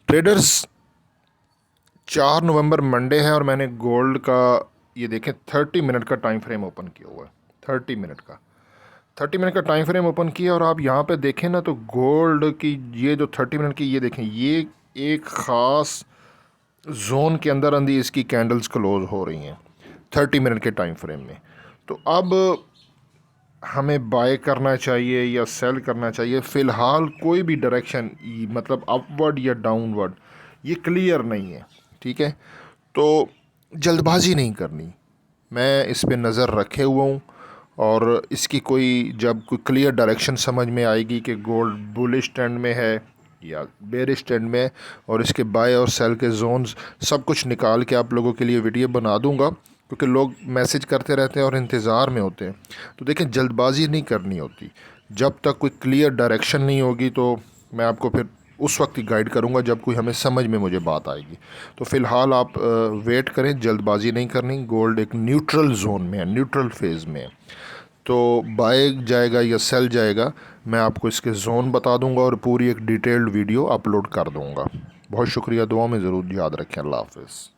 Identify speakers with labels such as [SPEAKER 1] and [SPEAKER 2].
[SPEAKER 1] Traders 4 नवंबर Monday है और मैंने गोल्ड का ये देखें 30 मिनट का टाइम फ्रेम ओपन किया हुआ है। 30 मिनट का टाइम फ्रेम ओपन किया और आप यहाँ पे देखें ना तो गोल्ड की ये जो 30 मिनट की ये देखें, ये एक ख़ास जोन के अंदर अंदर इसकी कैंडल्स क्लोज हो रही हैं 30 मिनट के टाइम फ्रेम में। तो अब हमें बाय करना चाहिए या सेल करना चाहिए? फ़िलहाल कोई भी डायरेक्शन मतलब अपवर्ड या डाउनवर्ड ये क्लियर नहीं है, ठीक है। तो जल्दबाजी नहीं करनी, मैं इस पे नज़र रखे हुआ हूँ और इसकी कोई जब कोई क्लियर डायरेक्शन समझ में आएगी कि गोल्ड बुलिश ट्रेंड में है या बेरिश ट्रेंड में और इसके बाय और सेल के जोन्स सब कुछ निकाल के आप लोगों के लिए वीडियो बना दूंगा, क्योंकि लोग मैसेज करते रहते हैं और इंतज़ार में होते हैं। तो देखें, जल्दबाजी नहीं करनी होती। जब तक कोई क्लियर डायरेक्शन नहीं होगी तो मैं आपको फिर उस वक्त ही गाइड करूंगा जब कोई हमें समझ में मुझे बात आएगी। तो फ़िलहाल आप वेट करें, जल्दबाजी नहीं करनी। गोल्ड एक न्यूट्रल जोन में है, न्यूट्रल फेज़ में है। तो बाय जाएगा या सेल जाएगा, मैं आपको इसके जोन बता दूंगा और पूरी एक डिटेल्ड वीडियो अपलोड कर दूंगा। बहुत शुक्रिया, दुआ में ज़रूर याद रखें। अल्लाह हाफ़िज़।